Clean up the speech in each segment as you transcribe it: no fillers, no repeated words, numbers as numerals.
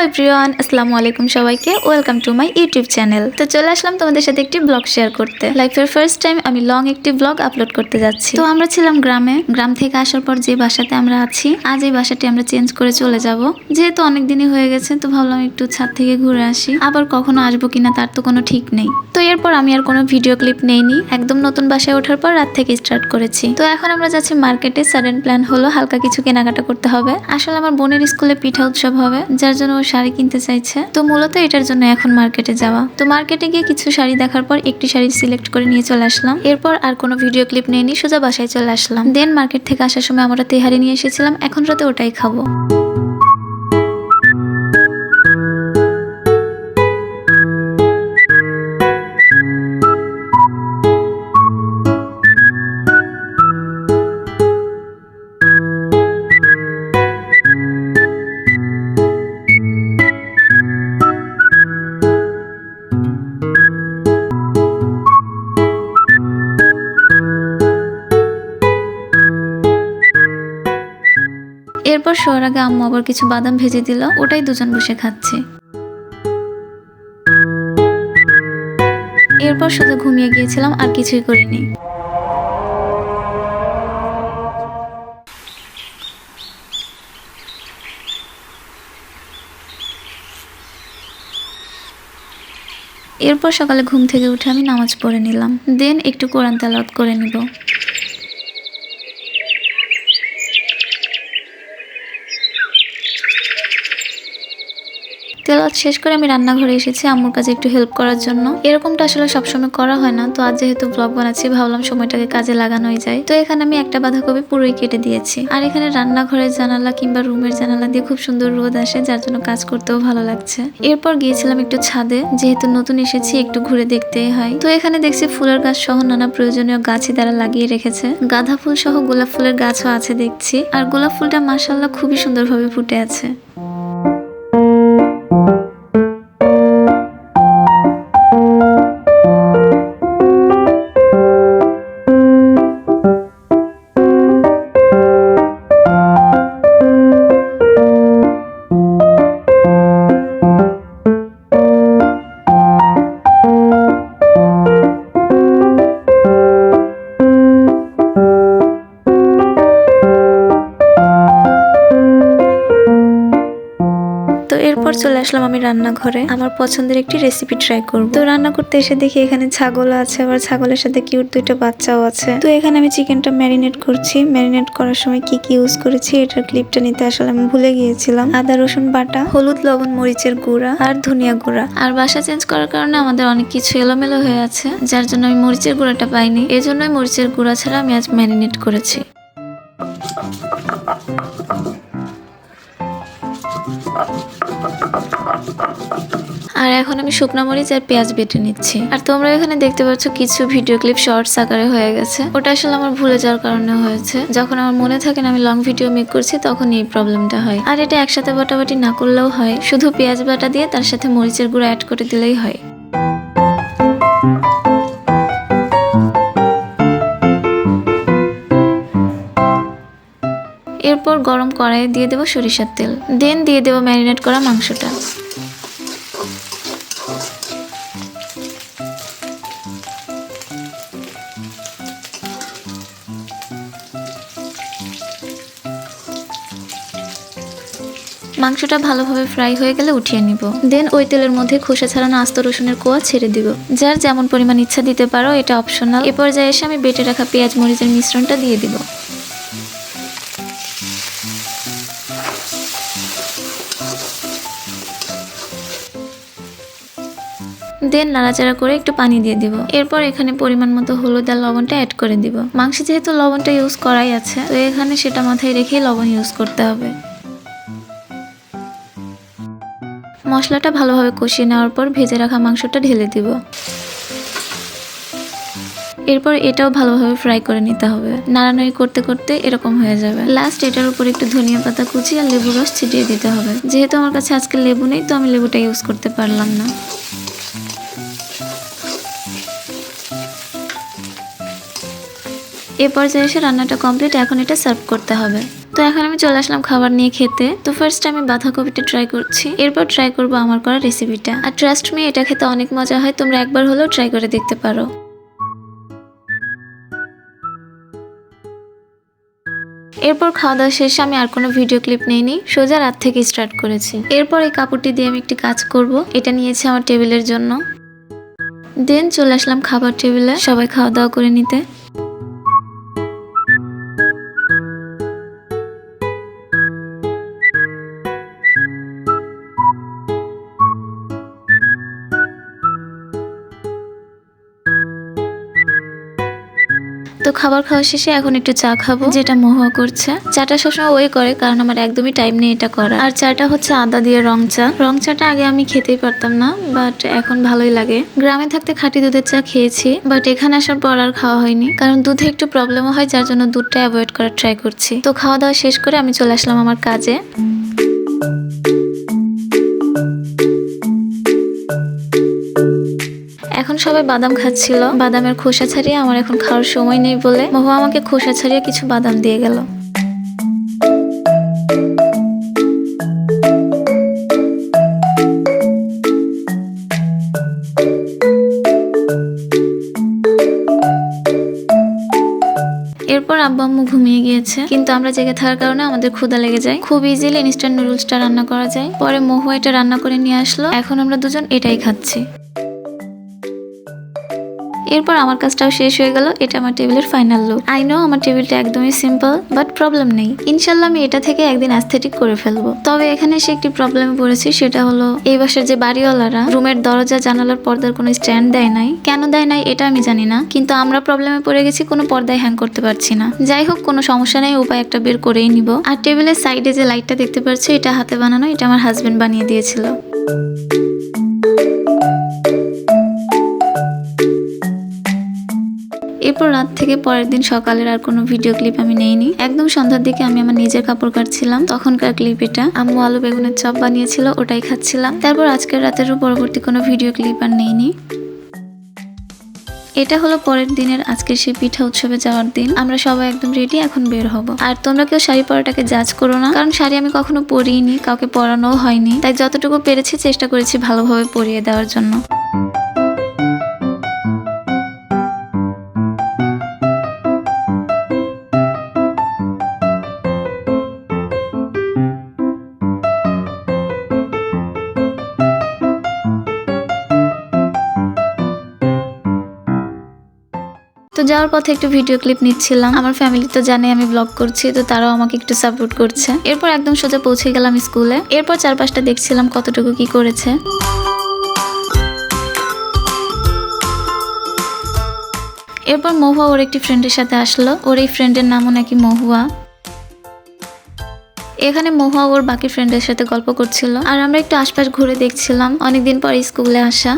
Everyone, আসসালামু আলাইকুম সবাইকে। Welcome to my YouTube channel. তো চলে আসলাম তোমাদের সাথে একটি ব্লগ শেয়ার করতে। লাইফের ফার্স্ট টাইম আমি লং একটি ব্লগ আপলোড করতে যাচ্ছি। তো আমরা ছিলাম গ্রামে। গ্রাম থেকে আসার পর যে বাসাতে আমরা আছি, আজ এই বাসাটি আমরা চেঞ্জ করে চলে যাব। যেহেতু অনেক দিনই হয়ে গেছে, তো ভাবলাম একটু ছাদ থেকে ঘুরে আসি। আবার কখনো আসবো কিনা তার তো কোনো ঠিক নেই। তো এরপর আমি আর কোনো ভিডিও ক্লিপ নেইনি, একদম নতুন বাসায় ওঠার পর রাত থেকে স্টার্ট করেছি। তো এখন আমরা যাচ্ছি মার্কেটে। সাডেন প্ল্যান হলো হালকা কিছু কেনাকাটা করতে হবে। আসলে আমার বোনের স্কুলে পিঠা উৎসব হবে, যার জন্য ও শাড়ি কিনতে চাইছে। তো মূলত এটার জন্য এখন মার্কেটে যাওয়া। তো মার্কেটে গিয়ে কিছু শাড়ি দেখার পর একটি শাড়ি সিলেক্ট করে নিয়ে চলে আসলাম। এরপর আর কোনো ভিডিও ক্লিপ নেইনি, সোজা বাসায় চলে আসলাম। দেন মার্কেট থেকে আসার সময় আমরা তেহারি নিয়ে এসেছিলাম, এখন রাতে ওটাই খাবো। এরপর শোয়ার আগে আম্মু আবার কিছু বাদাম ভেজে দিল, ওটাই দুজন বসে খাচ্ছে। এরপর শুধু ঘুমিয়ে গিয়েছিলাম, আর কিছুই করিনি। এরপর সকালে ঘুম থেকে উঠে আমি নামাজ পড়ে নিলাম। দেন একটু কোরআন তেলাওয়াত করে নিব। তেলাওয়াত শেষ করে আমি রান্নাঘরে এসেছি আম্মুর কাছে একটু হেল্প করার জন্য। এরকমটা আসলে সবসময় করা হয় না, তো আজ যেহেতু ব্লগ বানাচ্ছি ভাবলাম সময়টাকে কাজে লাগানোই যায়। তো এখানে আমি একটা বাঁধাকপি পুরোই কেটে দিয়েছি। আর এখানে রান্নাঘরের জানালা কিংবা রুমের জানালা দিয়ে খুব সুন্দর রোদ আসে, যার জন্য কাজ করতেও ভালো লাগছে। এরপর গিয়েছিলাম একটু ছাদে, যেহেতু নতুন এসেছি একটু ঘুরে দেখতেই হয়। তো এখানে দেখছি ফুলের গাছ সহ নানা প্রয়োজনীয় গাছই তারা লাগিয়ে রেখেছে। গাঁদা ফুল সহ গোলাপ ফুলের গাছও আছে দেখছি। আর গোলাপ ফুলটা মাশাআল্লাহ খুবই সুন্দরভাবে ফুটে আছে। এরপর চলে আসলাম আমি রান্নাঘরে, আমার পছন্দের একটি রেসিপি ট্রাই করব। তো রান্না করতে এসে দেখি এখানে ছাগল আছে, আবার ছাগলের সাথে কিউট দুইটা বাচ্চাও আছে। তো এখানে আমি চিকেনটা ম্যারিনেট করছি। ম্যারিনেট করার সময় কি কি ইউজ করেছি এটার ক্লিপটা নিতে আসলে আমি ভুলে গিয়েছিলাম। আদা রসুন বাটা, হলুদ লবণ মরিচের গুঁড়া আর ধনিয়া গুঁড়া। আর বাসা চেঞ্জ করার কারণে আমাদের অনেক কিছু এলোমেলো হয়ে আছে, যার জন্য আমি মরিচের গুঁড়াটা পাইনি। এজন্যই মরিচের গুঁড়া ছাড়া আমি আজ ম্যারিনেট করেছি। আর এখন আমি শুকনো মরিচ আর পেঁয়াজ বেটে নিচ্ছি। আর তোমরা এখানে দেখতে পাচ্ছ কিছু ভিডিও ক্লিপ শর্টস আকারে হয়ে গেছে। ওটা আসলে আমার ভুলে যাওয়ার কারণে হয়েছে। যখন আমার মনে থাকে না আমি লং ভিডিও মেক করছি, তখন এই প্রবলেমটা হয়। আর এটা একসাথে বাটাবাটি না করলেও হয়, শুধু পেঁয়াজ বাটা দিয়ে তার সাথে মরিচের গুঁড়ো অ্যাড করে দিলেই হয়। এরপর গরম কড়াইয়ে দিয়ে দেবো সরিষার তেল। দেন দিয়ে দেবো ম্যারিনেট করা মাংসটা। মাংসটা ভালোভাবে ফ্রাই হয়ে গেলে উঠিয়ে নিব। দেন ওই তেলের মধ্যে খোসা ছাড়ানো আস্ত রসুনের কোয়া ছেড়ে দিব। যার যেমন পরিমাণ ইচ্ছা দিতে পারো, এটা অপশনাল। এ পর্যায়ে এসে আমি বেটে রাখা পেঁয়াজ মরিচের মিশ্রণটা দিয়ে দিব। দেন নাড়াচাড়া করে একটু পানি দিয়ে দিব। এরপর এখানে পরিমাণ মতো হলুদ আর লবণটা অ্যাড করে দিব। মাংসে যেহেতু লবণটা ইউজ করাই আছে, তো এখানে সেটা মাথায় রেখেই লবণ ইউজ করতে হবে। মশলাটা ভালোভাবে কষিয়ে নেওয়ার পর ভেজে রাখা মাংসটা ঢেলে দিব। এরপর এটাও ভালোভাবে ফ্রাই করে নিতে হবে। নাড়ানাড়ি করতে করতে এরকম হয়ে যাবে। লাস্ট এটার উপর একটু ধনিয়া পাতা কুচি আর লেবু রস ছিটিয়ে দিতে হবে। যেহেতু আমার কাছে আজকে লেবু নেই, তো আমি লেবুটা ইউজ করতে পারলাম না। এ পর্যায়ে এসে রান্নাটা কমপ্লিট। এখন এটা সার্ভ করতে হবে। তো এখন আমি চলে আসলাম খাবার নিয়ে খেতে। তো ফার্স্ট আমি বাঁধাকপিটা ট্রাই করছি, এরপর ট্রাই করবো আমার করা রেসিপিটা। আর ট্রাস্ট মি, এটা খেতে অনেক মজা হয়, তোমরা একবার হলেও ট্রাই করে দেখতে পারো। এরপর খাওয়া দাওয়া শেষে আমি আর কোনো ভিডিও ক্লিপ নেইনি, সোজা রাত থেকে স্টার্ট করেছি। এরপর এই কাপড়টি দিয়ে আমি একটি কাজ করব, এটা নিয়েছি আমার টেবিলের জন্য। দেন চলে আসলাম খাবার টেবিলে সবাই খাওয়া দাওয়া করে নিতে। তো খাবার খাওয়া শেষে এখন একটু চা খাবো, যেটা মহুয়া করছে। চাটা সবসময় ওই করে, কারণ আমার একদমই টাইম নেই এটা করা। আর চাটা হচ্ছে আদা দিয়ে রং চা। রং চাটা আগে আমি খেতেই পারতাম না, বাট এখন ভালোই লাগে। গ্রামে থাকতে খাঁটি দুধের চা খেয়েছি, বাট এখানে আসার পর আর খাওয়া হয়নি, কারণ দুধে একটু প্রবলেমও হয়, যার জন্য দুধটা অ্যাভয়েড করার ট্রাই করছি। তো খাওয়া দাওয়া শেষ করে আমি চলে আসলাম আমার কাজে। এখন সবাই বাদাম খাচ্ছিল, বাদামের খোসা ছাড়িয়ে আমার এখন খাওয়ার সময় নেই বলে মহুয়া আমাকে খোসা ছাড়িয়ে কিছু বাদাম দিয়ে গেল। এরপর আব্বু আম্মু ঘুমিয়ে গিয়েছে, কিন্তু আমরা জেগে থাকার কারণে আমাদের ক্ষুধা লেগে যায়। খুব ইজিলি ইনস্ট্যান্ট নুডলসটা রান্না করা যায়। পরে মহুয়া এটা রান্না করে নিয়ে আসলো, এখন আমরা দুজন এটাই খাচ্ছি। এরপর আমার কাজটাও শেষ হয়ে গেল। এটা আমার টেবিলের ফাইনাল লুক। আই নো আমার টেবিলটা একদমই সিম্পল, বাট প্রবলেম নেই, ইনশাল্লাহ আমি এটা থেকে একদিন অ্যাস্থেটিক করে ফেলবো। তবে এখানে এসে একটি প্রবলেমে পড়েছি, সেটা হলো এই বাসার যে বাড়িওয়ালারা রুমের দরজা জানালার পর্দার কোনো স্ট্যান্ড দেয় নাই। কেন দেয় নাই এটা আমি জানি না, কিন্তু আমরা প্রবলেমে পড়ে গেছি, কোনো পর্দায় হ্যাং করতে পারছি না। যাই হোক, কোনো সমস্যা নেই, উপায় একটা বের করেই নিব। আর টেবিলের সাইডে যে লাইটটা দেখতে পাচ্ছি, এটা হাতে বানানো, এটা আমার হাজবেন্ড বানিয়ে দিয়েছিল। এরপর রাত থেকে পরের দিন সকালের আর কোনো ভিডিও ক্লিপ আমি নেইনি। একদম সন্ধ্যার দিকে আমি আমার নিজের কাপড় কাটছিলাম, তখনকার ক্লিপ এটা। আম্মু আলু বেগুনের চপ বানিয়েছিল, ওটাই খাচ্ছিলাম। তারপর আজকের রাতেরও পরবর্তী কোনো ভিডিও ক্লিপ আর নেইনি। এটা হলো পরের দিনের আজকের সেই পিঠা উৎসবে যাওয়ার দিন। আমরা সবাই একদম রেডি, এখন বের হব। আর তোমরা কেউ শাড়ি পরাটাকে জাজ করো না, কারণ শাড়ি আমি কখনো পরিনি, কাউকে পরানোও হয়নি, তাই যতটুকু পেরেছি চেষ্টা করেছি ভালোভাবে পরিয়ে দেওয়ার জন্য। তো যাওয়ার পথে একটু ভিডিও ক্লিপ নিচ্ছিলাম। আমার ফ্যামিলি তো জানে আমি ব্লগ করছি, তো তারাও আমাকে একটু সাপোর্ট করছে। এরপর একদম সোজা পৌঁছে গেলাম স্কুলে। এরপর চারপাশটা দেখছিলাম কতটুকু কি করেছে। এরপর মহুয়া ওর একটি ফ্রেন্ডের সাথে আসলো, ওর এই ফ্রেন্ডের নামও নাকি মহুয়া। এখানে মহুয়া ওর বাকি ফ্রেন্ডের সাথে গল্প করছিল, আর আমরা একটু আশপাশ ঘুরে দেখছিলাম, অনেকদিন পর স্কুলে আসা।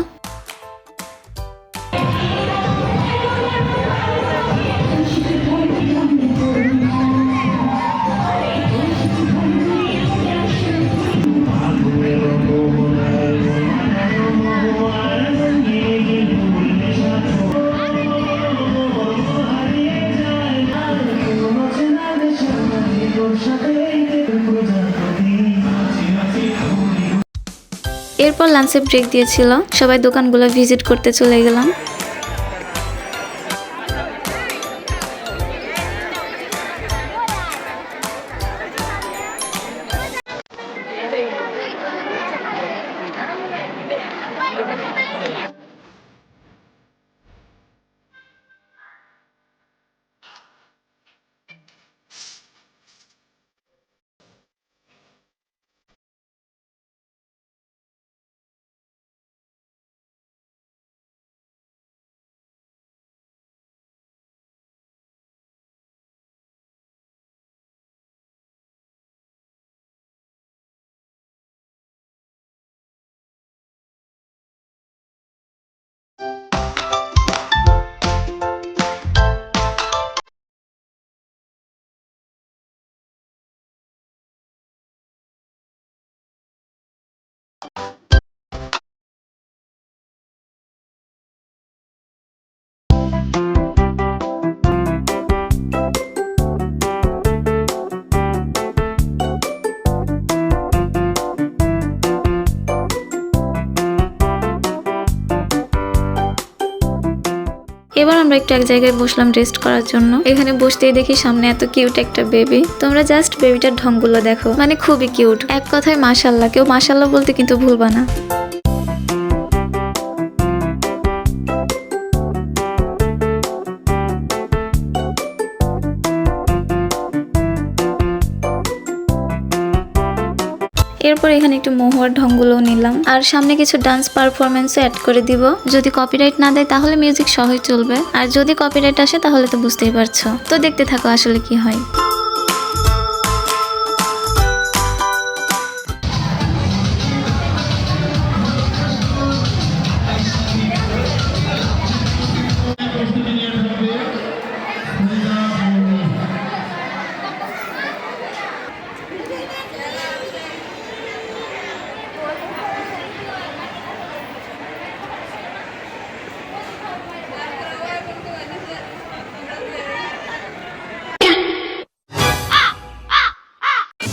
এরপর লাঞ্চে ব্রেক দিয়েছিল, সবাই দোকানগুলো ভিজিট করতে চলে গেলাম। এবার আমরা একটু এক জায়গায় বসলাম রেস্ট করার জন্য। এখানে বসতেই দেখি সামনে এত কিউট একটা বেবি। তোমরা জাস্ট বেবিটার ঢংগুলো দেখো, মানে খুবই কিউট। এক কথায় মাশাআল্লাহ, কেউ মাশাআল্লাহ বলতে কিন্তু ভুলবা না। এরপর এখানে একটু মহুয়ার ঢংগুলো নিলাম, আর সামনে কিছু ডান্স পারফরমেন্সও অ্যাড করে দিব। যদি কপিরাইট না দেয় তাহলে মিউজিক সহই চলবে, আর যদি কপিরাইট আসে তাহলে তো বুঝতেই পারছো। তো দেখতে থাকো আসলে কি হয়।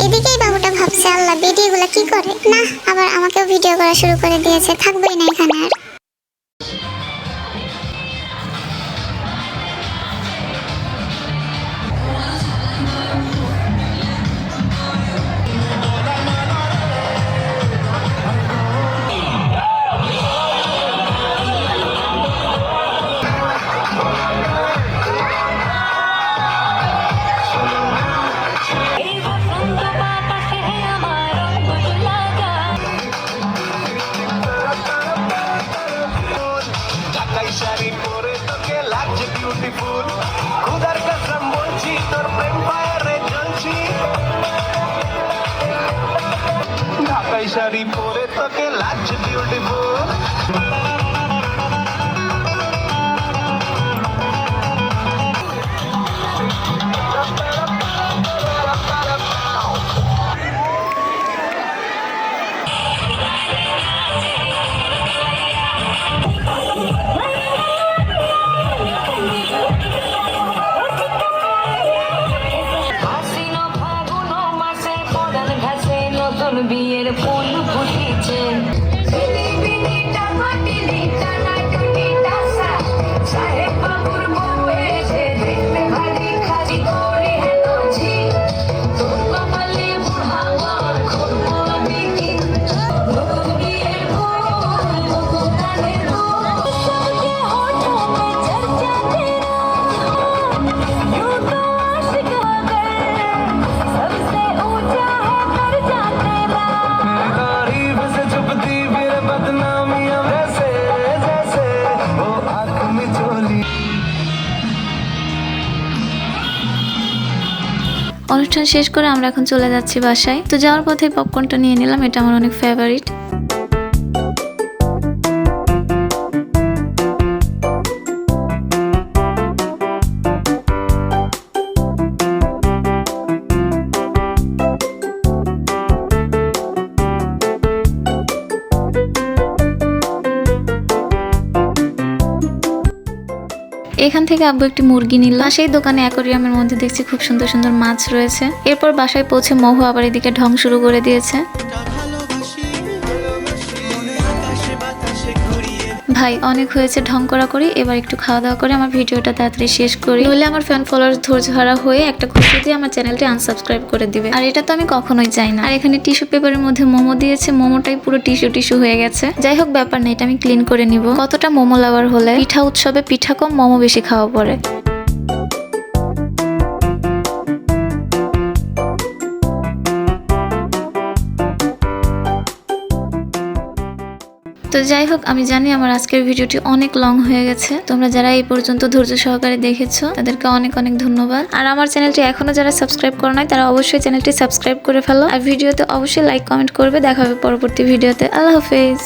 এদিকেই বাবুটা ভাবছে আল্লাহ ভিডিওগুলো কি করে না, আবার আমাকেও ভিডিও করা শুরু করে দিয়েছে, থাকবোই না এখানে আর। শাড়ি পরে তোকে লাগছে বিউটিফুল, খুদার কসম বলছি তোর প্রেম ফায়ারে জ্বলছি। ঢাকাই শাড়ি পরে তোকে লাগছে বিউটিফুল। বিয়ের ফুল ফুটেছে সাহেব বাবুর বউ এসে দেখতে ভারী খালি করে হেলোছি তোর কপালে বুড়াবার করবো আমি কি বিয়ের ফুল গানের सबके होठों में चर्चा तेरा यूं तो आशिक मगर सबसे ऊंचा है दर्जा तेरा। तारीफ से छुपती फिर बदनामियां वैसे जैसे वो आंख में चोली। অনুষ্ঠান শেষ করে আমরা এখন চলে যাচ্ছি বাসায়। তো যাওয়ার পথে পপকর্নটা নিয়ে নিলাম, এটা আমার অনেক ফেভারিট। এখান থেকে আব্বু একটি মুরগি নিল। সেই দোকানে অ্যাকোরিয়ামের মধ্যে দেখছি খুব সুন্দর সুন্দর মাছ রয়েছে। এরপর বাসায় পৌঁছে মহু আবার এদিকে ঢং শুরু করে দিয়েছে। ভাই অনেক হয়েছে ঢং করা করি, এবার একটু খাওয়া দাওয়া করে আমার ভিডিওটা তাড়াতাড়ি শেষ করি, নইলে আমার ফ্যান ফলোয়ার্স ধৈর্য হারা হয়ে একটা খুশি দিয়ে আমার চ্যানেলটি আনসাবস্ক্রাইব করে দিবে, আর এটা তো আমি কখনোই চাই না। আর এখানে টিস্যু পেপারের মধ্যে মোমো দিয়েছে, মোমোটাই পুরো টিস্যু হয়ে গেছে। যাই হোক ব্যাপার নেই, এটা আমি ক্লিন করে নিব। কতটা মোমো লাভার হলে পিঠা উৎসবে পিঠা কম মোমো বেশি খাওয়া পড়ে। তো যাই হোক, আমি জানি আমার আজকের ভিডিওটি অনেক লং হয়ে গেছে। তোমরা যারা এই পর্যন্ত ধৈর্য সহকারে দেখেছো তাদেরকে অনেক অনেক ধন্যবাদ। আর আমার চ্যানেলটি এখনো যারা সাবস্ক্রাইব করো নাই তারা অবশ্যই চ্যানেলটি সাবস্ক্রাইব করে ফেলো, আর ভিডিওতে অবশ্যই লাইক কমেন্ট করবে। দেখা হবে পরবর্তী ভিডিওতে। আল্লাহ হাফেজ।